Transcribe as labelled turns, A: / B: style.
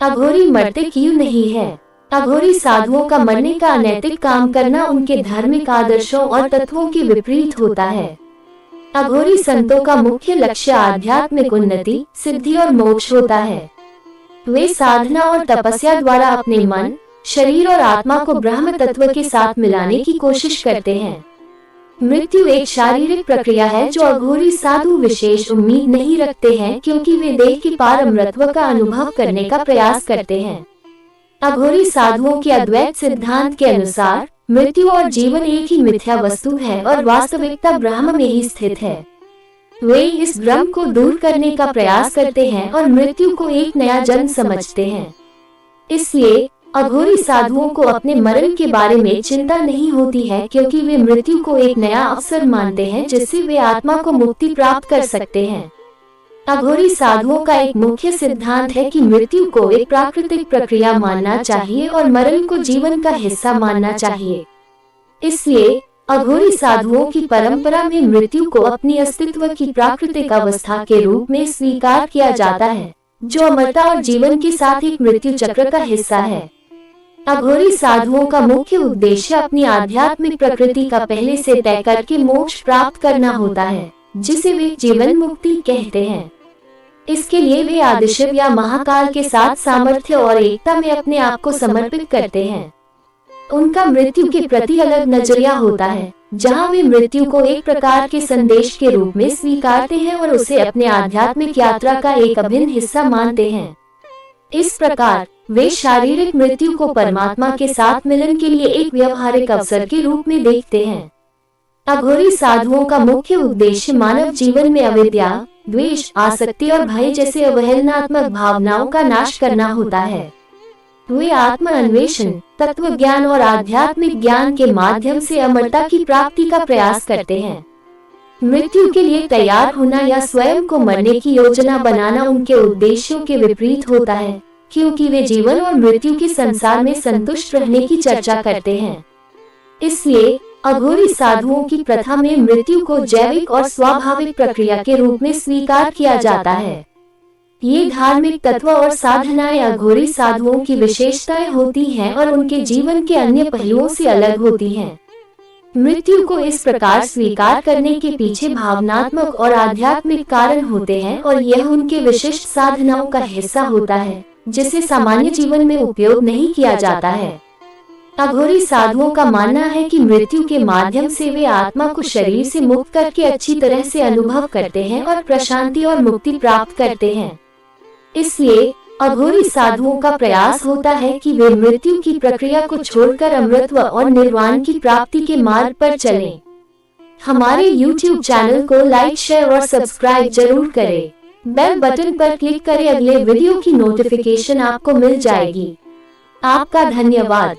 A: अघोरी मरते क्यों नहीं है? अघोरी साधुओं का मरने का अनैतिक काम करना उनके धार्मिक आदर्शों और तत्वों के विपरीत होता है। अघोरी संतों का मुख्य लक्ष्य आध्यात्मिक उन्नति, सिद्धि और मोक्ष होता है। वे साधना और तपस्या द्वारा अपने मन, शरीर और आत्मा को ब्रह्म तत्व के साथ मिलाने की कोशिश करते हैं। मृत्यु एक शारीरिक प्रक्रिया है जो अघोरी साधु विशेष उम्मीद नहीं रखते हैं, क्योंकि वे देह के पार अमरत्व का अनुभव करने का प्रयास करते हैं। अघोरी साधुओं के अद्वैत सिद्धांत के अनुसार मृत्यु और जीवन एक ही मिथ्या वस्तु है और वास्तविकता ब्रह्म में ही स्थित है। वे इस भ्रम को दूर करने का प्रयास करते हैं और मृत्यु को एक नया जन्म समझते हैं। इसलिए अघोरी साधुओं को अपने मरण के बारे में चिंता नहीं होती है, क्योंकि वे मृत्यु को एक नया अवसर मानते हैं जिससे वे आत्मा को मुक्ति प्राप्त कर सकते हैं। अघोरी साधुओं का एक मुख्य सिद्धांत है कि मृत्यु को एक प्राकृतिक प्रक्रिया मानना चाहिए और मरण को जीवन का हिस्सा मानना चाहिए। इसलिए अघोरी साधुओं की परंपरा में मृत्यु को अपनी अस्तित्व की प्राकृतिक अवस्था के रूप में स्वीकार किया जाता है, जो अमरता और जीवन के साथ एक मृत्यु चक्र का हिस्सा है। अघोरी साधुओं का मुख्य उद्देश्य अपनी आध्यात्मिक प्रकृति का पहले से तय करके मोक्ष प्राप्त करना होता है, जिसे वे जीवन मुक्ति कहते हैं। इसके लिए वे आदिशिव या महाकाल के साथ सामर्थ्य और एकता में अपने आप को समर्पित करते हैं। उनका मृत्यु के प्रति अलग नजरिया होता है, जहां वे मृत्यु को एक प्रकार के संदेश के रूप में स्वीकारते हैं और उसे अपने आध्यात्मिक यात्रा का एक अभिन्न हिस्सा मानते हैं। इस प्रकार वे शारीरिक मृत्यु को परमात्मा के साथ मिलन के लिए एक व्यवहारिक अवसर के रूप में देखते हैं। अघोरी साधुओं का मुख्य उद्देश्य मानव जीवन में अविद्या, द्वेष, आसक्ति और भय जैसे अवहेलनात्मक भावनाओं का नाश करना होता है। वे आत्म अन्वेषण, तत्व ज्ञान और आध्यात्मिक ज्ञान के माध्यम से अमरता की प्राप्ति का प्रयास करते हैं। मृत्यु के लिए तैयार होना या स्वयं को मरने की योजना बनाना उनके उद्देश्यों के विपरीत होता है, क्योंकि वे जीवन और मृत्यु के संसार में संतुष्ट रहने की चर्चा करते हैं। इसलिए अघोरी साधुओं की प्रथा में मृत्यु को जैविक और स्वाभाविक प्रक्रिया के रूप में स्वीकार किया जाता है। ये धार्मिक तत्व और साधनाएं अघोरी साधुओं की विशेषताएं होती हैं और उनके जीवन के अन्य पहलुओं से अलग होती हैं। मृत्यु को इस प्रकार स्वीकार करने के पीछे भावनात्मक और आध्यात्मिक कारण होते हैं और यह उनके विशिष्ट साधनाओं का हिस्सा होता है, जिसे सामान्य जीवन में उपयोग नहीं किया जाता है। अघोरी साधुओं का मानना है कि मृत्यु के माध्यम से वे आत्मा को शरीर से मुक्त करके अच्छी तरह से अनुभव करते हैं और प्रशांति और मुक्ति प्राप्त करते हैं। इसलिए अघोरी साधुओं का प्रयास होता है कि वे मृत्यु की प्रक्रिया को छोड़कर अमृतत्व और निर्वाण की प्राप्ति के मार्ग पर चलें। हमारे YouTube चैनल को लाइक, शेयर और सब्सक्राइब जरूर करें। बेल बटन पर क्लिक करें, अगले वीडियो की नोटिफिकेशन आपको मिल जाएगी। आपका धन्यवाद।